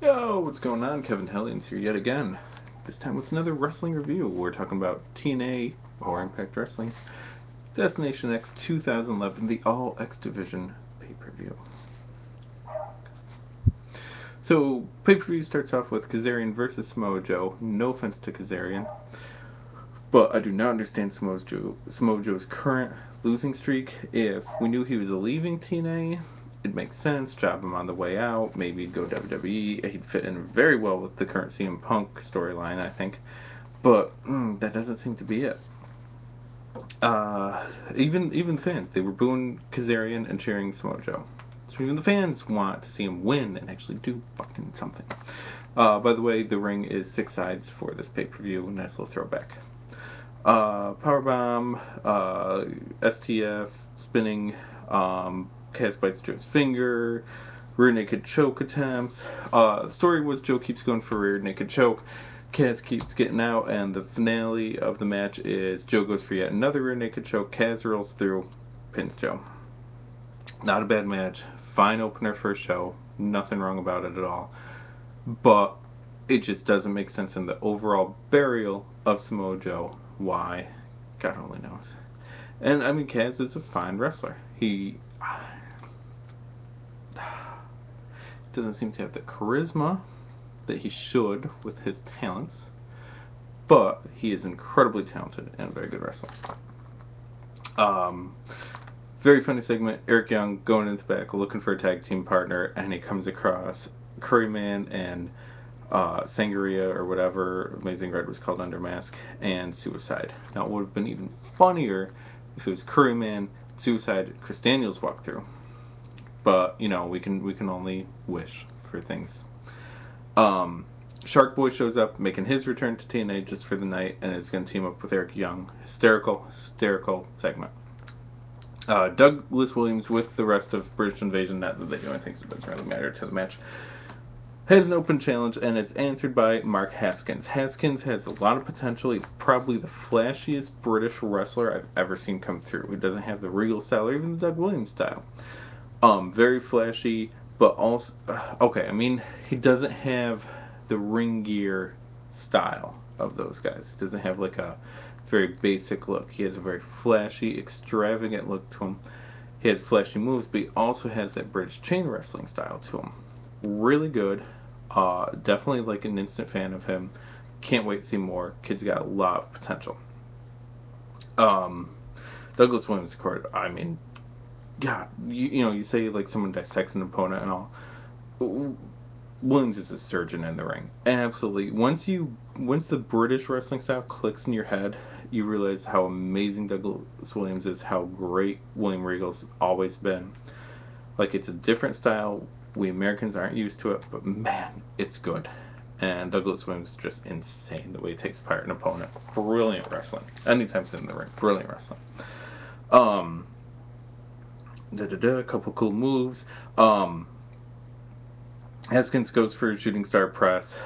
Yo, what's going on? Kevin Hellions here yet again. This time with another wrestling review. We're talking about TNA, or Impact Wrestling's Destination X 2011, the All X Division pay-per-view. So, pay-per-view starts off with Kazarian versus Samoa Joe. No offense to Kazarian, but I do not understand Samoa Joe's current losing streak. If we knew he was leaving TNA, it makes sense. Job him on the way out. Maybe he'd go WWE. He'd fit in very well with the current CM Punk storyline, I think. But that doesn't seem to be it. Even fans, they were booing Kazarian and cheering Samoa Joe. So even the fans want to see him win and actually do fucking something. By the way, the ring is 6 sides for this pay-per-view. Nice little throwback. Powerbomb, STF, spinning, Kaz bites Joe's finger, rear naked choke attempts. The story was Joe keeps going for rear naked choke. Kaz keeps getting out, and the finale of the match is Joe goes for yet another rear naked choke. Kaz rolls through, pins Joe. Not a bad match. Fine opener for a show. Nothing wrong about it at all. But it just doesn't make sense in the overall burial of Samoa Joe. Why? God only knows. And I mean, Kaz is a fine wrestler. He doesn't seem to have the charisma that he should with his talents, but he is incredibly talented and a very good wrestler. Very funny segment. Eric Young going into the back looking for a tag team partner, and he comes across Curryman and Sangria or whatever Amazing Red was called under mask, and Suicide. Now it would have been even funnier if it was Curryman, Suicide, Chris Daniels walk through. But you know, we can only wish for things. Shark Boy shows up, making his return to TNA just for the night, and is going to team up with Eric Young. Hysterical segment. Douglas Williams with the rest of British Invasion, not that they do anything, so it doesn't really matter to the match, has an open challenge, and it's answered by Mark Haskins. Haskins has a lot of potential. He's probably the flashiest British wrestler I've ever seen come through. He doesn't have the Regal style or even the Doug Williams style. Very flashy, but also okay. I mean, he doesn't have the ring gear style of those guys. He doesn't have like a very basic look. He has a very flashy, extravagant look to him. He has flashy moves, but he also has that British chain wrestling style to him. Really good. Definitely like an instant fan of him. Can't wait to see more. Kid's got a lot of potential. Douglas Williams, of course. I mean, God, you know, you say like someone dissects an opponent and all. Williams is a surgeon in the ring. Absolutely. Once the British wrestling style clicks in your head, you realize how amazing Douglas Williams is, how great William Regal's always been. Like, it's a different style. We Americans aren't used to it, but man, it's good. And Douglas Williams is just insane the way he takes apart an opponent. Brilliant wrestling. Anytime he's in the ring, brilliant wrestling. A couple cool moves. Haskins goes for a shooting star press.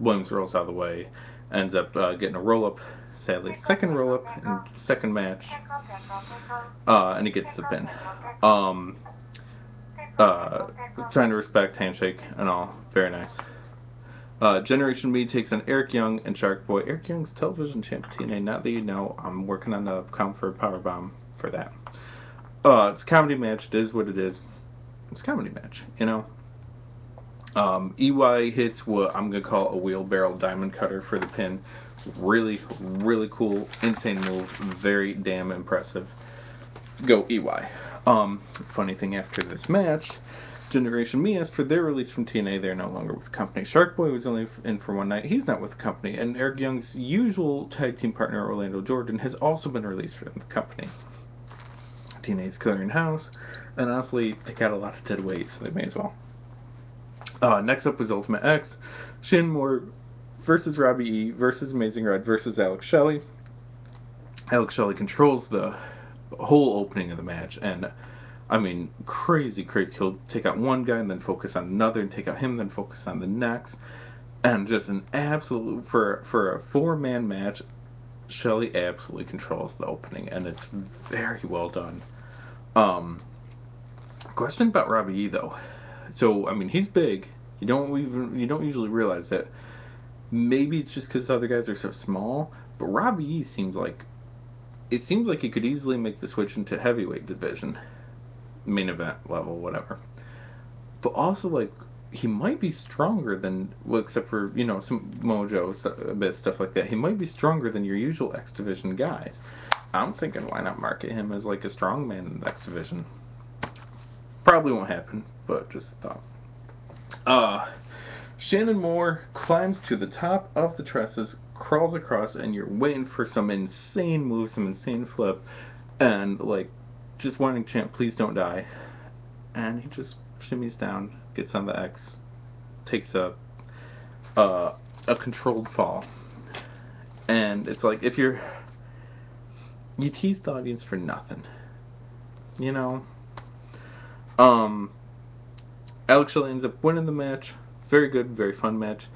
Williams rolls out of the way. Ends up getting a roll up. Sadly, second roll up in second match. And he gets the pin. Sign of respect, handshake, and all. Very nice. Generation Me takes on Eric Young and Shark Boy. Eric Young's television champ TNA. Not that you know, I'm working on a count for a powerbomb for that. It's a comedy match. It is what it is. It's a comedy match, you know. EY hits what I'm going to call a wheelbarrow diamond cutter for the pin. Really, really cool, insane move. Very damn impressive. Go EY. Funny thing after this match, Generation Me asked for their release from TNA. They're no longer with the company. Shark Boy was only in for one night. He's not with the company. And Eric Young's usual tag team partner, Orlando Jordan, has also been released from the company. TNA's clearing house. And honestly, they got a lot of dead weight, so they may as well. Next up was Ultimate X. Shin Moore versus Robbie E. versus Amazing Red versus Alex Shelley. Alex Shelley controls the whole opening of the match, and I mean, crazy. He'll take out one guy and then focus on another, and take out him, then focus on the next. And just an absolute, for a 4-man match, Shelley absolutely controls the opening, and it's very well done. Question about Robbie E, though. So, I mean, he's big. You don't usually realize it. Maybe it's just because other guys are so small, but Robbie E seems like he could easily make the switch into heavyweight division, main event level, whatever. But also, like, he might be stronger than, well, except for, some Mojo, a bit of stuff like that. He might be stronger than your usual X Division guys. I'm thinking, why not market him as, like, a strong man in the X Division? Probably won't happen, but just a thought. Shannon Moore climbs to the top of the trusses, crawls across, and you're waiting for some insane move, some insane flip, and, like, just wanting chant, please don't die. And he just shimmies down, gets on the X, takes a controlled fall. And it's like, you tease the audience for nothing. Alex Shelley ends up winning the match. Very good, very fun match.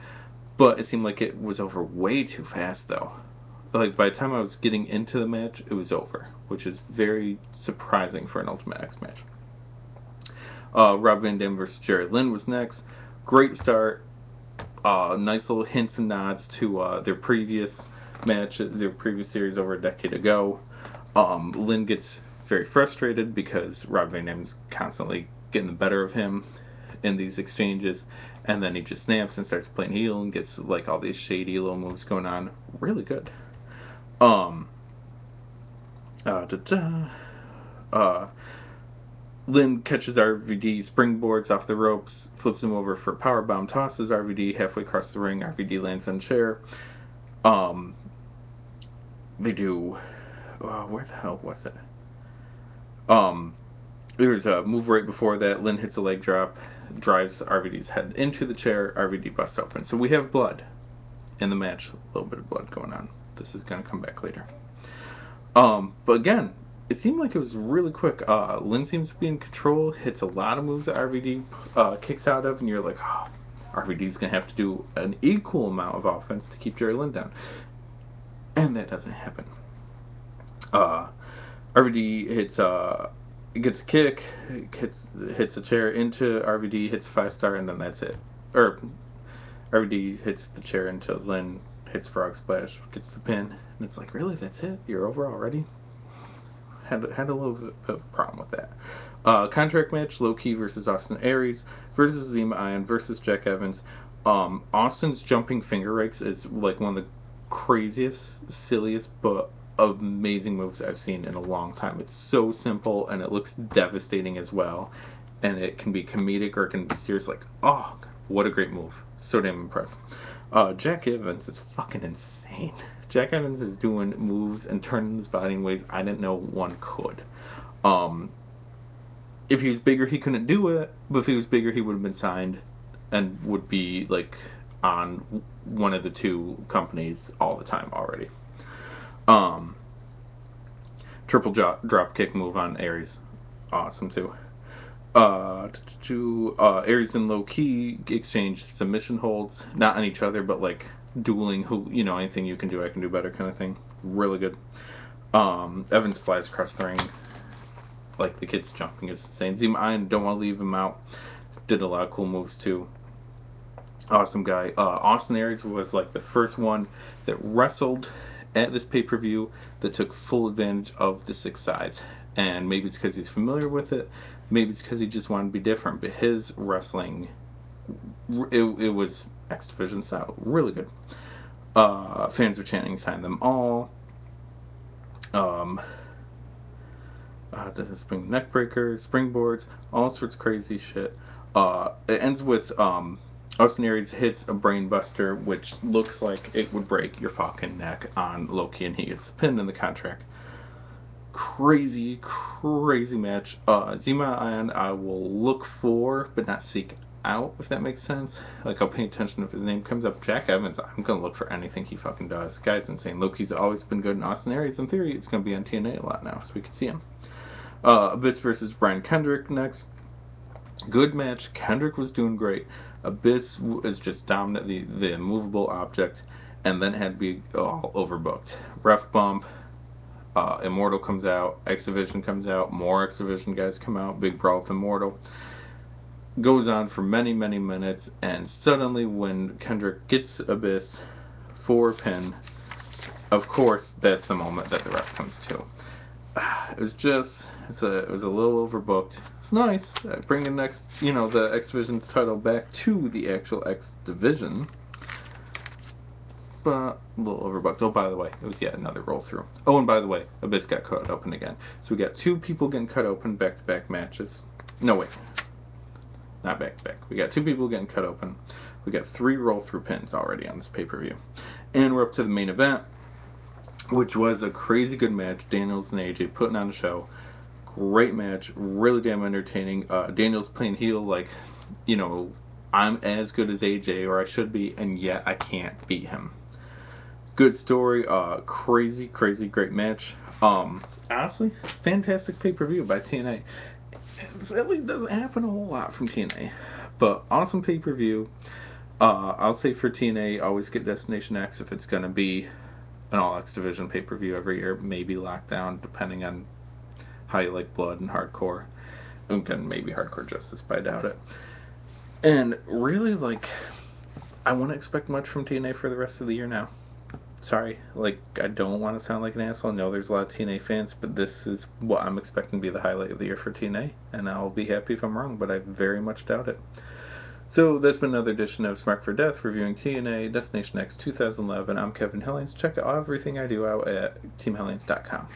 But it seemed like it was over way too fast, though. Like, by the time I was getting into the match, it was over, which is very surprising for an Ultimate X match. Rob Van Dam versus Jerry Lynn was next. Great start. Nice little hints and nods to their previous match, their previous series over a decade ago. Lynn gets very frustrated because Rob Van Dam's constantly getting the better of him in these exchanges, and then he just snaps and starts playing heel and gets like all these shady little moves going on. Really good. Lynn catches RVD, springboards off the ropes, flips him over for a powerbomb, tosses RVD halfway across the ring. RVD lands on chair. They do. Where the hell was it? There's a move right before that. Lynn hits a leg drop, drives RVD's head into the chair. RVD busts open. So we have blood in the match. A little bit of blood going on. This is going to come back later. But again, it seemed like it was really quick. Lynn seems to be in control, hits a lot of moves that RVD kicks out of, and you're like, RVD's going to have to do an equal amount of offense to keep Jerry Lynn down. And that doesn't happen. RVD gets a kick, hits a chair into RVD, hits 5-star, and then that's it. Or RVD hits the chair into Lynn, hits frog splash, gets the pin, and it's like, really, that's it? You're over already? Had a little bit of a problem with that. Contract match: Low Key versus Austin Aries versus Zima Ion versus Jack Evans. Austin's jumping finger rakes is like one of the craziest, silliest, but amazing moves I've seen in a long time. It's so simple and it looks devastating as well, and it can be comedic or it can be serious. Like, oh, what a great move! So damn impressed. Jack Evans is fucking insane. Jack Evans is doing moves and turning his body in ways I didn't know one could. If he was bigger, he couldn't do it, but if he was bigger, he would have been signed and would be like on one of the two companies all the time already. Triple drop kick move on Aries. Awesome too. Aries and Low Key exchange submission holds, not on each other, but like dueling who, anything you can do, I can do better kind of thing. Really good. Evans flies across the ring. Like, the kid's jumping is insane. Zima, I don't want to leave him out. Did a lot of cool moves too. Awesome guy. Austin Aries was like the first one that wrestled at this pay-per-view that took full advantage of the 6 sides. And maybe it's because he's familiar with it. Maybe it's because he just wanted to be different. But his wrestling, it was X Division style. Really good. Fans are chanting, sign them all. Spring neck breakers, springboards, all sorts of crazy shit. It ends with Austin Aries hits a brain buster, which looks like it would break your fucking neck on Loki, and he gets the pin in the contract. Crazy match. Zima Ion I will look for, but not seek out, if that makes sense. Like, I'll pay attention if his name comes up. Jack Evans, I'm gonna look for anything he fucking does. Guy's insane. Loki's always been good in Austin Aries. In theory, it's gonna be on TNA a lot now, so we can see him. Abyss versus Brian Kendrick next. Good match. Kendrick was doing great. Abyss is just dominant, the immovable object, and then had to be all overbooked. Ref bump. Immortal comes out. X Division comes out. More X Division guys come out. Big brawl with Immortal. Goes on for many, many minutes, and suddenly when Kendrick gets Abyss for a pin, of course, that's the moment that the ref comes to. It was just, it was a little overbooked. It's nice, bringing the X Division title back to the actual X Division, but a little overbooked. Oh, by the way, it was yet another roll through. Oh, and by the way, Abyss got cut open again. So we got 2 people getting cut open back-to-back matches. No, wait. Not back-to-back. We got 2 people getting cut open. We got 3 roll-through pins already on this pay-per-view. And we're up to the main event, which was a crazy good match. Daniels and AJ putting on a show. Great match. Really damn entertaining. Daniels playing heel like, I'm as good as AJ, or I should be, and yet I can't beat him. Good story. Crazy great match. Honestly, fantastic pay-per-view by TNA. It sadly doesn't happen a whole lot from TNA, but awesome pay-per-view. I'll say for TNA, always get Destination X if it's going to be an All X Division pay-per-view every year. Maybe Lockdown, depending on how you like Blood and Hardcore. And maybe Hardcore Justice, but I doubt it. And really, I wouldn't expect much from TNA for the rest of the year now. Sorry, I don't want to sound like an asshole. I know there's a lot of TNA fans, but this is what I'm expecting to be the highlight of the year for TNA, and I'll be happy if I'm wrong, but I very much doubt it. So that's been another edition of Smarked for Death, reviewing TNA Destination X 2011. I'm Kevin Hellions. Check out everything I do out at teamhellions.com.